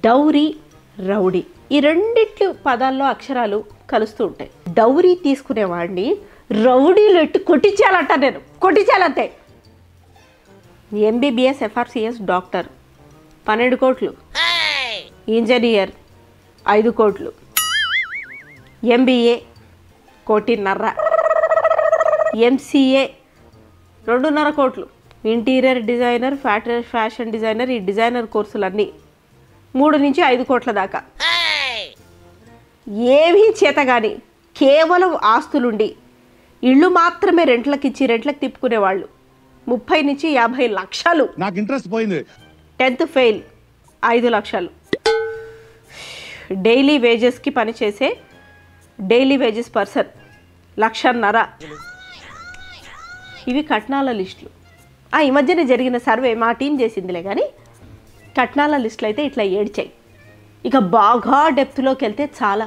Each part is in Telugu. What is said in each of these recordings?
డౌరీ, రౌడీ ఈ రెండిట్లు పదాల్లో అక్షరాలు కలుస్తూ ఉంటాయి. డౌరీ తీసుకునేవాడిని రౌడీలు ఎట్టు కొట్టించాలంట, నేను కొట్టించాలంతే. ఎంబీబీఎస్ ఎఫ్ఆర్సిఎస్ డాక్టర్ 12 కోట్లు, ఇంజనీర్ 5 కోట్లు, ఎంబీఏ 1.5 కోటి, ఎంసీఏ 2.5 కోట్లు, ఇంటీరియర్ డిజైనర్, ఫ్యాషన్ డిజైనర్, ఈ డిజైనర్ కోర్సులన్నీ 3 నుంచి 5 కోట్ల దాకా. ఏమీ చేత కానీ కేవలం ఆస్తులుండి ఇళ్ళు మాత్రమే రెంట్లకు తిప్పుకునేవాళ్ళు 30 నుంచి 50 లక్షలు. నాకు ఇంట్రెస్ట్ పోయింది. 10th ఫెయిల్ 5 లక్షలు. డైలీ వేజెస్కి పనిచేసే డైలీ వేజెస్ పర్సన్ 1.5 లక్షలు. ఇవి కట్నాల లిస్టులు. ఈ మధ్యనే జరిగిన సర్వే మా టీం చేసిందిలే, కానీ కట్నాల లిస్టులు అయితే ఇట్లా ఏడ్చాయి. ఇక బాగా డెప్త్లోకి వెళ్తే చాలా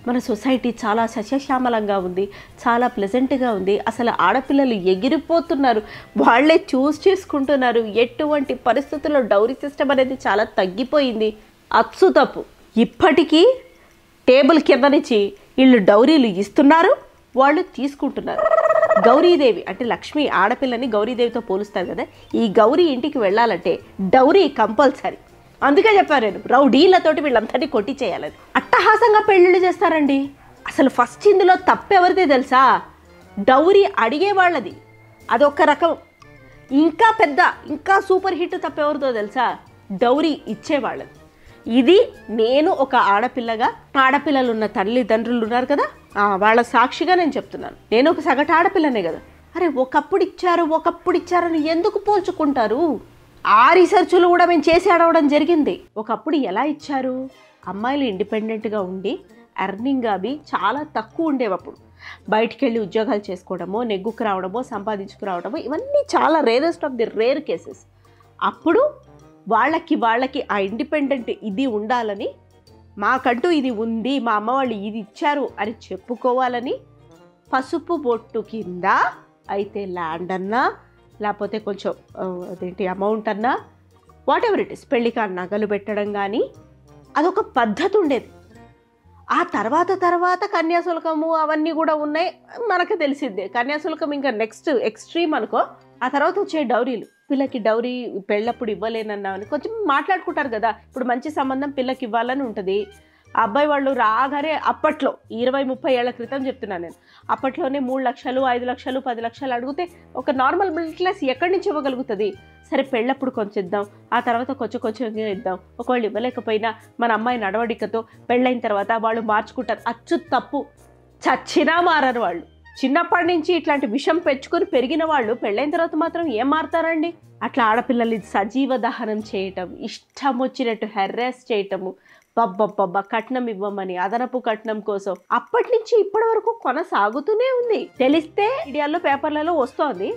మన సొసైటీ చాలా సస్యశ్యామలంగా ఉంది, చాలా ప్లెజెంట్గా ఉంది. అసలు ఆడపిల్లలు ఎగిరిపోతున్నారు, వాళ్ళే చూస్ చేసుకుంటున్నారు. ఎటువంటి పరిస్థితుల్లో డౌరీ సిస్టమ్ అనేది చాలా తగ్గిపోయింది. అచ్చు తప్పు. ఇప్పటికీ టేబుల్ కింద నుంచి వీళ్ళు డౌరీలు ఇస్తున్నారు, వాళ్ళు తీసుకుంటున్నారు. గౌరీదేవి అంటే లక్ష్మి ఆడపిల్లని గౌరీదేవితో పోలుస్తారు కదా, ఈ గౌరీ ఇంటికి వెళ్ళాలంటే డౌరీ కంపల్సరీ. అందుకే చెప్పాను నేను, రౌడీలతోటి వీళ్ళందరినీ కొట్టి చేయాలని. అట్టహాసంగా పెళ్ళిళ్ళు చేస్తారండి. అసలు ఫస్ట్ ఇందులో తప్పెవరిదే తెలుసా? డౌరీ అడిగేవాళ్ళది అదొక రకం. ఇంకా పెద్ద ఇంకా సూపర్ హిట్ తప్పెవరిదో తెలుసా? డౌరీ ఇచ్చేవాళ్ళది. ఇది నేను ఒక ఆడపిల్లగా, ఆడపిల్లలు ఉన్న తల్లిదండ్రులు ఉన్నారు కదా, వాళ్ళ సాక్షిగా నేను చెప్తున్నాను. నేను ఒక సగటు ఆడపిల్లనే కదా. అరే ఒకప్పుడు ఇచ్చారని ఎందుకు పోల్చుకుంటారు? ఆ రీసెర్చ్లు కూడా మేము చేసి అడవడం జరిగింది. ఒకప్పుడు ఎలా ఇచ్చారు? అమ్మాయిలు ఇండిపెండెంట్గా ఉండి ఎర్నింగ్ అవి చాలా తక్కువ ఉండేవప్పుడు. బయటికి వెళ్ళి ఉద్యోగాలు చేసుకోవడమో, నెగ్గుకు రావడమో, సంపాదించుకురావడమో, ఇవన్నీ చాలా rarest of the rare cases. అప్పుడు వాళ్ళకి ఆ ఇండిపెండెంట్ ఇది ఉండాలని, మాకంటూ ఇది ఉంది, మా అమ్మ వాళ్ళు ఇది ఇచ్చారు అని చెప్పుకోవాలని పసుపు బొట్టు కింద అయితే ల్యాండ్ అన్నా, లేకపోతే కొంచెం అదేంటి అమౌంట్ అన్నా, వాట్ ఎవర్ ఇట్ ఇస్, పెళ్ళికి నగలు పెట్టడం కానీ అదొక పద్ధతి ఉండేది. ఆ తర్వాత కన్యాశుల్కము అవన్నీ కూడా ఉన్నాయి, మనకు తెలిసిందే. కన్యాశుల్కం ఇంకా నెక్స్ట్ ఎక్స్ట్రీమ్ అనుకో. ఆ తర్వాత వచ్చే డౌరీలు. పిల్లకి డౌరీ పెళ్ళప్పుడు ఇవ్వలేనన్నామని కొంచెం మాట్లాడుకుంటారు కదా. ఇప్పుడు మంచి సంబంధం పిల్లకి ఇవ్వాలని ఉంటుంది. ఆ అబ్బాయి వాళ్ళు రాగానే అప్పట్లో 20-30 ఏళ్ల క్రితం చెప్తున్నాను నేను, అప్పట్లోనే 3 లక్షలు 5 లక్షలు 10 లక్షలు అడిగితే ఒక నార్మల్ మిడిల్ క్లాస్ ఎక్కడి నుంచి ఇవ్వగలుగుతుంది? సరే పెళ్ళప్పుడు కొంచెం ఇద్దాం, ఆ తర్వాత కొంచెం ఇద్దాం. ఒకవేళ ఇవ్వలేకపోయినా మన అమ్మాయి నడవడికతో పెళ్ళైన తర్వాత వాళ్ళు మార్చుకుంటారు. అచ్చు తప్పు. చచ్చినా మారరు వాళ్ళు. చిన్నప్పటి నుంచి ఇట్లాంటి విషం పెంచుకొని పెరిగిన వాళ్ళు పెళ్ళైన తర్వాత మాత్రం ఏం మారుతారండి? అట్లా ఆడపిల్లల్ని సజీవ దహనం చేయటం, ఇష్టం వచ్చినట్టు హెర్రాస్ చేయటము, బబ్బబ్బబ్బా కట్నం ఇవ్వమని అదనపు కట్నం కోసం అప్పటి నుంచి ఇప్పటి వరకు కొనసాగుతూనే ఉంది. తెలిస్తే మీడియాలో పేపర్లలో వస్తోంది,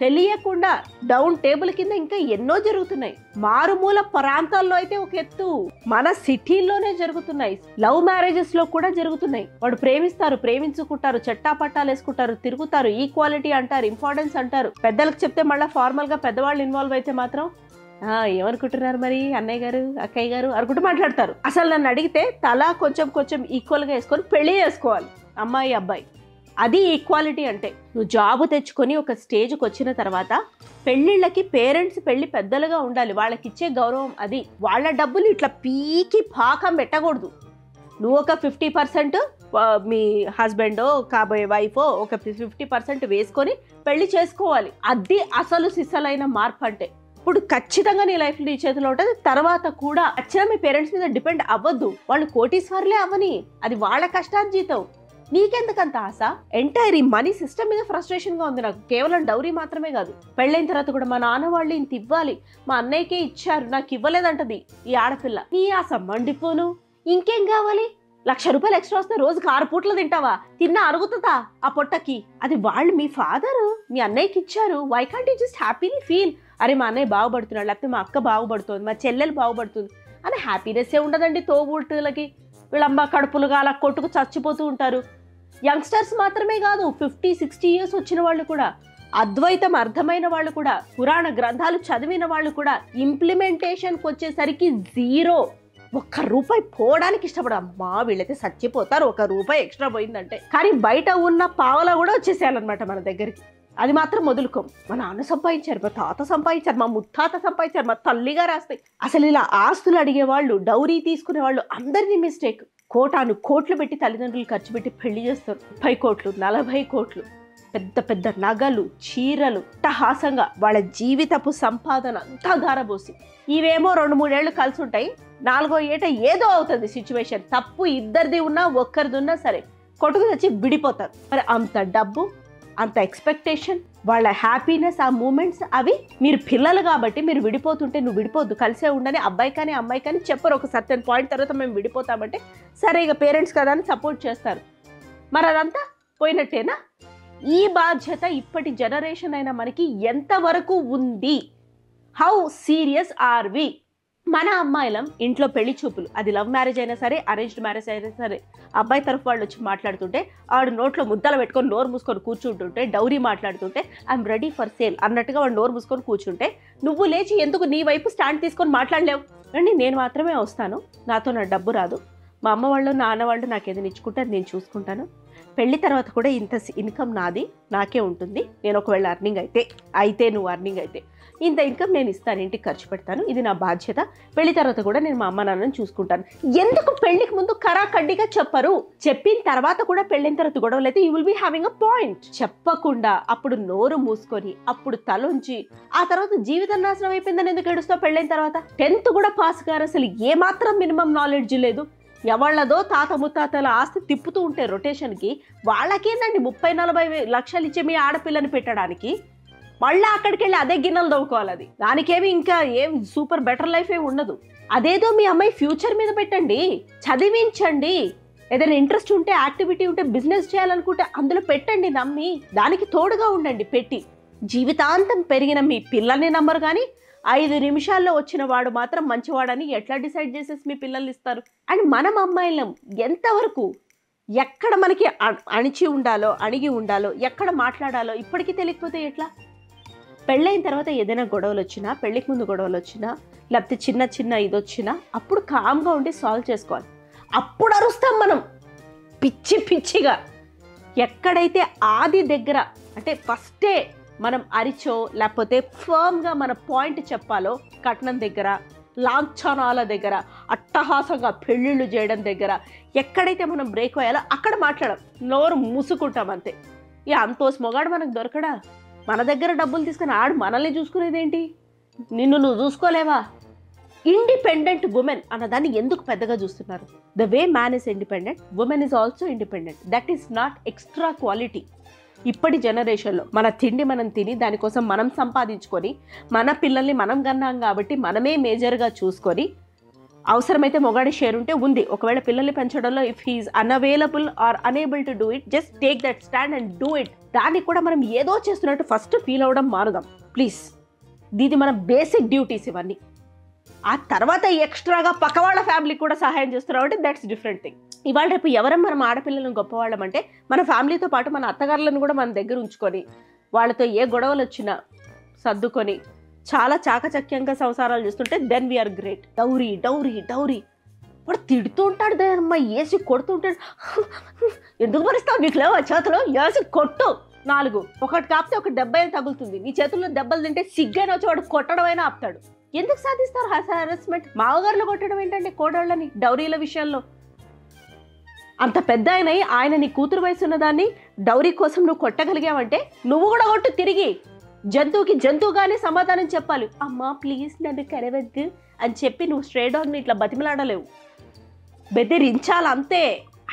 తెలియకుండా డౌన్ టేబుల్ కింద ఇంకా ఎన్నో జరుగుతున్నాయి. మారుమూల ప్రాంతాల్లో అయితే ఒక ఎత్తు, మన సిటీల్లోనే జరుగుతున్నాయి. లవ్ మ్యారేజెస్ లో కూడా జరుగుతున్నాయి. వాడు ప్రేమిస్తారు, ప్రేమించుకుంటారు, చట్టాపట్టాలు వేసుకుంటారు, తిరుగుతారు, ఈక్వాలిటీ అంటారు, ఇంపార్టెన్స్ అంటారు. పెద్దలకు చెప్తే మళ్ళీ ఫార్మల్ గా పెద్దవాళ్ళు ఇన్వాల్వ్ అయితే మాత్రం ఏమనుకుంటున్నారు మరి అన్నయ్య గారు అక్కయ్య గారు అనుకుంటూ మాట్లాడతారు. అసలు నన్ను అడిగితే తలా కొంచెం ఈక్వల్ గా వేసుకొని పెళ్లి చేసుకోవాలి అమ్మాయి అబ్బాయి. అది ఈక్వాలిటీ అంటే. నువ్వు జాబ్ తెచ్చుకొని ఒక స్టేజ్కి వచ్చిన తర్వాత పెళ్ళిళ్ళకి పేరెంట్స్ పెళ్లి పెద్దలుగా ఉండాలి, వాళ్ళకి ఇచ్చే గౌరవం అది. వాళ్ళ డబ్బులు ఇట్లా పీకి పాకం పెట్టకూడదు. నువ్వు ఒక 50% మీ హస్బెండో కాబోయే వైఫో ఒక 50% వేసుకొని పెళ్లి చేసుకోవాలి. అది అసలు సిసలైన మార్పు అంటే. ఇప్పుడు ఖచ్చితంగా నీ లైఫ్ నీ చేతిలో ఉంటుంది. తర్వాత కూడా ఖచ్చితంగా మీ పేరెంట్స్ మీద డిపెండ్ అవ్వద్దు. వాళ్ళు కోటీశ్వర్లే అవ్వని, అది వాళ్ళ కష్టార్జితం. నీకెందుకంత ఆశ? ఎంటైర్ ఈ మనీ సిస్టమ్ మీద ఫ్రస్ట్రేషన్ గా ఉంది నాకు. కేవలం డౌరీ మాత్రమే కాదు, పెళ్ళైన తర్వాత కూడా మా నాన్న వాళ్ళు ఇంత ఇవ్వాలి, మా అన్నయ్యకే ఇచ్చారు, నాకు ఇవ్వలేదంటది ఈ ఆడపిల్ల. నీ ఆశ మండిపోను. ఇంకేం కావాలి? 1,00,000 రూపాయలు ఎక్స్ట్రా వస్తే రోజుకి 6 పూటలు తింటావా? తిన్నా అరుగుతుందా ఆ పొట్టకి? అది వాళ్ళు మీ ఫాదర్ మీ అన్నయ్యకి ఇచ్చారు. Why can't you just happily feel, అరే మా అన్నయ్య బాగుపడుతున్నాడు, లేకపోతే మా అక్క బాగుపడుతుంది, మా చెల్లెలు బాగుపడుతుంది. అని హ్యాపీనెస్సే ఉండదండి. తోబుట్టులకి వీళ్ళమ్మ కడుపులుగా అలా కొట్టుకు చచ్చిపోతూ ఉంటారు. యంగ్స్టర్స్ మాత్రమే కాదు, 50-60 ఇయర్స్ వచ్చిన వాళ్ళు కూడా, అద్వైతం అర్థమైన వాళ్ళు కూడా, పురాణ గ్రంథాలు చదివిన వాళ్ళు కూడా ఇంప్లిమెంటేషన్కి వచ్చేసరికి జీరో. ₹1 పోవడానికి ఇష్టపడదు. అమ్మా వీళ్ళైతే చచ్చిపోతారు ₹1 ఎక్స్ట్రా పోయిందంటే. కానీ బయట ఉన్న పావలా కూడా వచ్చేసేయాలన్నమాట మన దగ్గరికి. అది మాత్రం వదులుకోం. మా నాన్న సంపాదించారు, మా తాత సంపాదించారు, మా ముత్తాత సంపాదించారు, మా తల్లిగా రాస్తాయి. అసలు ఇలా ఆస్తులు అడిగేవాళ్ళు, డౌరీ తీసుకునే వాళ్ళు అందరినీ మిస్టేక్. కోట్లు పెట్టి తల్లిదండ్రులు ఖర్చు పెట్టి పెళ్లి చేస్తారు. 30 కోట్లు, 40 కోట్లు, పెద్ద పెద్ద నగలు, చీరలు, అట్టహాసంగా వాళ్ళ జీవితపు సంపాదన అంతా ధారబోసి. ఇవేమో 2-3 ఏళ్ళు కలిసి ఉంటాయి, 4వ ఏట ఏదో అవుతుంది సిచ్యువేషన్. తప్పు ఇద్దరిది ఉన్నా ఒక్కరిది ఉన్నా సరే కొట్టుకు తెచ్చి విడిపోతారు. మరి అంత డబ్బు, అంత ఎక్స్పెక్టేషన్, వాళ్ళ హ్యాపీనెస్, ఆ మూమెంట్స్ అవి మీరు పిల్లలు కాబట్టి మీరు విడిపోతుంటే నువ్వు విడిపోద్దు కలిసే ఉండని అబ్బాయి కానీ అమ్మాయి కానీ చెప్పరు. ఒక సర్టెన్ పాయింట్ తర్వాత మేము విడిపోతామంటే సరే ఇక పేరెంట్స్ కదా అని సపోర్ట్ చేస్తారు. మరి అదంతా పోయినట్టేనా? ఈ బాధ్యత ఇప్పటి జనరేషన్ అయినా మనకి ఎంతవరకు ఉంది? How serious are we? మన అమ్మాయిలం ఇంట్లో పెళ్లి చూపులు, అది లవ్ మ్యారేజ్ అయినా సరే అరేంజ్డ్ మ్యారేజ్ అయినా సరే, అబ్బాయి తరఫు వాళ్ళు వచ్చి మాట్లాడుతుంటే ఆవిడ నోట్లో ముద్దలు పెట్టుకొని నోరు మూసుకొని కూర్చుంటుంటే, డౌరీ మాట్లాడుతుంటే ఐఎమ్ రెడీ ఫర్ సేల్ అన్నట్టుగా వాడు నోరు మూసుకొని కూర్చుంటే నువ్వు లేచి ఎందుకు నీ వైపు స్టాండ్ తీసుకొని మాట్లాడలేవు? అండి నేను మాత్రమే వస్తాను, నాతో నా డబ్బు రాదు, మా అమ్మ వాళ్ళు నాన్న వాళ్ళు నాకు ఏదైనా ఇచ్చుకుంటే అది నేను చూసుకుంటాను, పెళ్లి తర్వాత కూడా ఇంత ఇన్కమ్ నాది నాకే ఉంటుంది, నేను ఒకవేళ అర్నింగ్ అయితే నువ్వు అర్నింగ్ అయితే ఇంత ఇన్కమ్ నేను ఇస్తాను, ఇంటికి ఖర్చు పెడతాను, ఇది నా బాధ్యత, పెళ్లి తర్వాత కూడా నేను మా అమ్మ నాన్నని చూసుకుంటాను. ఎందుకు పెళ్లికి ముందు కరాఖండిగా చెప్పరు? చెప్పిన తర్వాత కూడా పెళ్ళిన తర్వాత గొడవలు అయితే you will be having a point. చెప్పకుండా అప్పుడు నోరు మూసుకొని అప్పుడు తలొంచి ఆ తర్వాత జీవితం నాశనం అయిపోయిందని ఎందుకు ఏడుస్తావు? పెళ్ళైన తర్వాత 10th కూడా పాస్ గారు, అసలు ఏమాత్రం మినిమం నాలెడ్జ్ లేదు. ఎవళ్ళదో తాత ముత్తాతల ఆస్తి తిప్పుతూ ఉంటే రొటేషన్కి వాళ్ళకేందండి 30-40 లక్షలు ఇచ్చే మీ ఆడపిల్లని పెట్టడానికి? మళ్ళీ అక్కడికి వెళ్ళి అదే గిన్నెలు దవ్వుకోవాలి. అది దానికేమి ఇంకా ఏం సూపర్ బెటర్ లైఫ్ ఏమి ఉండదు. అదేదో మీ అమ్మాయి ఫ్యూచర్ మీద పెట్టండి, చదివించండి, ఏదైనా ఇంట్రెస్ట్ ఉంటే యాక్టివిటీ ఉంటే బిజినెస్ చేయాలనుకుంటే అందులో పెట్టండి, నమ్మి దానికి తోడుగా ఉండండి. పెట్టి జీవితాంతం పెరిగిన మీ పిల్లల్ని నమ్మరు, కానీ 5 నిమిషాల్లో వచ్చిన వాడు మాత్రం మంచివాడని ఎట్లా డిసైడ్ చేసేసి మీ పిల్లల్ని ఇస్తారు? అండ్ మనం అమ్మాయిలం ఎంతవరకు ఎక్కడ మనకి అణిగి ఉండాలో ఎక్కడ మాట్లాడాలో ఇప్పటికీ తెలియకపోతే ఎట్లా? పెళ్ళైన తర్వాత ఏదైనా గొడవలు వచ్చినా, పెళ్ళికి ముందు గొడవలు వచ్చినా, లేకపోతే చిన్న ఇది వచ్చినా అప్పుడు కామ్గా ఉండి సాల్వ్ చేసుకోవాలి. అప్పుడు అరుస్తాం మనం పిచ్చిగా. ఎక్కడైతే ఆది దగ్గర అంటే ఫస్టే మనం అరిచో లేకపోతే ఫర్మ్గా మన పాయింట్ చెప్పాలో, కట్నం దగ్గర, లాంఛనాల దగ్గర, అట్టహాసంగా పెళ్ళిళ్ళు చేయడం దగ్గర ఎక్కడైతే మనం బ్రేక్ అయ్యాలో అక్కడ మాట్లాడం, నోరు మూసుకుంటాం అంతే. ఇక అంతోస్ మొగాడు మనకు దొరకడా? మన దగ్గర డబ్బులు తీసుకుని ఆడు మనల్ని చూసుకునేదేంటి? నిన్ను నువ్వు చూసుకోలేవా? ఇండిపెండెంట్ ఉమెన్ అన్నదాన్ని ఎందుకు పెద్దగా చూస్తున్నారు? The way man is independent, women is also independent. That is not extra quality. ఇప్పటి జనరేషన్లో మన తిండి మనం తిని దానికోసం మనం సంపాదించుకొని మన పిల్లల్ని మనం కన్నాం కాబట్టి మనమే మేజర్గా చూసుకొని, అవసరమైతే మొగాడి షేర్ ఉంటే ఉంది, ఒకవేళ పిల్లల్ని పెంచడంలో if he is unavailable or unable to do it, just take that stand and do it. దానికి కూడా మనం ఏదో చేస్తున్నట్టు ఫస్ట్ ఫీల్ అవ్వడం మానుదాం ప్లీజ్. ఇది మన బేసిక్ డ్యూటీస్ ఇవన్నీ. ఆ తర్వాత ఎక్స్ట్రాగా పక్కవాళ్ళ ఫ్యామిలీకి కూడా సహాయం చేస్తున్నాం అంటే దట్స్ డిఫరెంట్ థింగ్. ఇవాళ రేపు ఎవరం మనం ఆడపిల్లలను గొప్పవాళ్ళం అంటే మన ఫ్యామిలీతో పాటు మన అత్తగారులను కూడా మన దగ్గర ఉంచుకొని వాళ్ళతో ఏ గొడవలు వచ్చినా సర్దుకొని చాలా చాకచక్యంగా సంసారాలు చేస్తుంటే then we are great. Dowry dowry dowry వాడు తిడుతూ ఉంటాడు, దానమ్మ వేసి కొడుతుంటాడు. ఎందుకు భరిస్తావు? నీకు లేవా చేతిలో? వేసి కొట్టు 4, ఒకటి కాపితే ఒక 70 తగులుతుంది. నీ చేతుల్లో దెబ్బలు తింటే సిగ్గైనా వచ్చి వాడు కొట్టడమైనా ఆపుతాడు. ఎందుకు సాధిస్తారు హరాస్మెంట్? మావగారులు కొట్టడం ఏంటంటే కోడళ్ళని డౌరీల విషయంలో. అంత పెద్ద ఆయన నీ కూతురు వయసు ఉన్నదాన్ని డౌరీ కోసం నువ్వు కొట్టగలిగావంటే నువ్వు కూడా కొట్టు తిరిగి. జంతువుకి జంతువుగానే సమాధానం చెప్పాలి. అమ్మా ప్లీజ్ నన్ను కరవద్దు అని చెప్పి నువ్వు స్ట్రే డాగ్ని ఇట్లా బతిమలాడలేవు, బెదిరించాలంతే.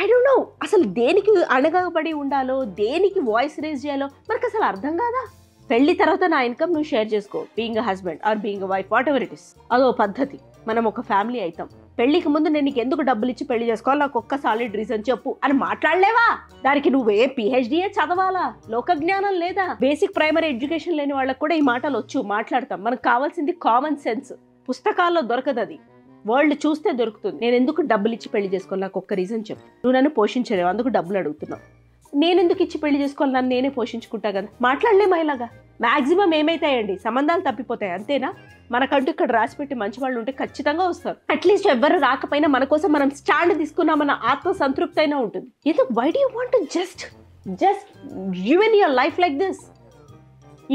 ఐ డోంట్ నో అసలు దేనికి అణగబడి ఉండాలో, దేనికి వాయిస్ రేజ్ చేయాలో మనకు అసలు అర్థం కాదా? పెళ్లి తర్వాత నా ఇన్కమ్ నువ్వు షేర్ చేసుకో, being a husband or being a wife, whatever it is. అదో పద్ధతి. మనం ఒక ఫ్యామిలీ అవుతాం. పెళ్లికి ముందు నేను నీకు ఎందుకు డబ్బులు ఇచ్చి పెళ్లి చేసుకోవాలి, నాకు ఒక్క సాలిడ్ రీజన్ చెప్పు అని మాట్లాడలేవా? దానికి నువ్వే పిహెచ్డియే చదవాలా? లోక జ్ఞానం లేదా? బేసిక్ ప్రైమరీ ఎడ్యుకేషన్ లేని వాళ్ళకి కూడా ఈ మాటలు వచ్చు, మాట్లాడతాం. మనకు కావాల్సింది కామన్ సెన్స్. పుస్తకాల్లో దొరకదు అది. వరల్డ్ చూస్తే దొరుకుతుంది. నేను ఎందుకు డబ్బులు ఇచ్చి పెళ్లి చేసుకోవాలి? నాకు ఒక్క రీజన్ చెప్పు. నువ్వు నన్ను పోషించలేవు, అందుకు డబ్బులు అడుగుతున్నావు. నేను ఎందుకు ఇచ్చి పెళ్లి చేసుకోవాలి? నన్ను నేనే పోషించుకుంటా కదా. మాట్లాడలేమా ఇలాగా? మ్యాక్సిమం ఏమైతాయండి, సంబంధాలు తప్పిపోతాయి, అంతేనా? మనకంటూ ఇక్కడ రాసిపెట్టి మంచి వాళ్ళు ఉంటే ఖచ్చితంగా వస్తారు. అట్లీస్ట్ ఎవరు రాకపోయినా మన కోసం మనం స్టాండ్ తీసుకున్నామన్న ఆత్మ సంతృప్తి అయినా ఉంటుంది. ఏదో why do you want to just ruin your life like this?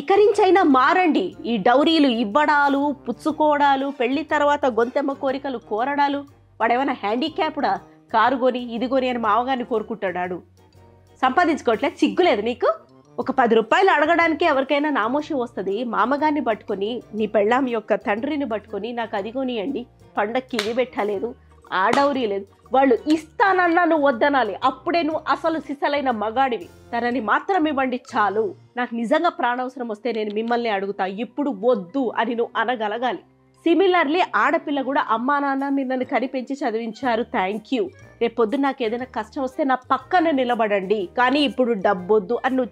ఇకరించైనా మారండి. ఈ డౌరీలు ఇవ్వడాలు, పుచ్చుకోవడాలు, పెళ్లి తర్వాత గొంతెమ్మ కోరికలు కోరడాలు. వాడేమైనా హ్యాండిక్యాప్డా? కారు కొని ఇది కొని అని మామగారిని కోరుకుంటాడు. సంపాదించుకోవట్లేదు, సిగ్గులేదు నీకు? ఒక 10 రూపాయలు అడగడానికి ఎవరికైనా నామోషి వస్తుంది. మామగారిని పట్టుకొని, నీ పెళ్ళాం యొక్క తండ్రిని పట్టుకొని, నాకు అది కొనియండి, పండక్కి ఇది పెట్టలేదు, ఆ డౌరీ లేదు. వాళ్ళు ఇస్తానన్నా నువ్వు వద్దనాలి. అప్పుడే నువ్వు అసలు సిసలైన మగాడివి. తనని మాత్రం ఇవ్వండి చాలు. నాకు నిజంగా ప్రాణవసరం వస్తే నేను మిమ్మల్ని అడుగుతా, ఇప్పుడు వద్దు అని నువ్వు అనగలగాలి. సిమిలర్లీ ఆడపిల్ల కూడా, అమ్మా నాన్న మీరు నన్ను కనిపెంచి చదివించారు, థ్యాంక్ యూ. రేపు పొద్దున్న నాకు ఏదైనా కష్టం వస్తే నా పక్కన నిలబడండి, కానీ ఇప్పుడు డబ్బొద్దు అని నువ్వు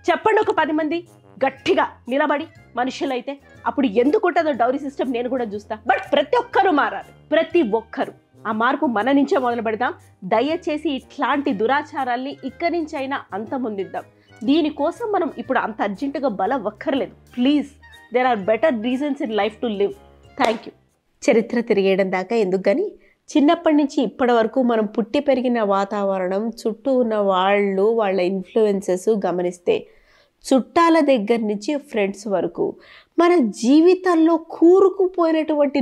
చెప్పండి ఒక 10 మంది గట్టిగా నిలబడి మనుషులైతే. అప్పుడు ఎందుకు ఉంటుందో డౌరీ సిస్టమ్ నేను కూడా చూస్తా. బట్ ప్రతి ఒక్కరూ మారాలి, ప్రతి ఒక్కరు. ఆ మార్పు మన నుంచే మొదలు పెడదాం. దయచేసి ఇట్లాంటి దురాచారాల్ని ఇక్కడి నుంచి అయినా అంతమొందిద్దాం. దీనికోసం మనం ఇప్పుడు అంత అర్జెంటుగా బలం ఒక్కర్లేదు. Please, there are better reasons in life to live. Thank you. చరిత్ర తిరిగేయడం దాకా ఎందుకు కానీ, చిన్నప్పటి నుంచి ఇప్పటి వరకు మనం పుట్టి పెరిగిన వాతావరణం, చుట్టూ ఉన్న వాళ్ళు, వాళ్ళ ఇన్ఫ్లుయెన్సెస్ గమనిస్తే, చుట్టాల దగ్గర నుంచి ఫ్రెండ్స్ వరకు మన జీవితాల్లో కూరుకుపోయినటువంటి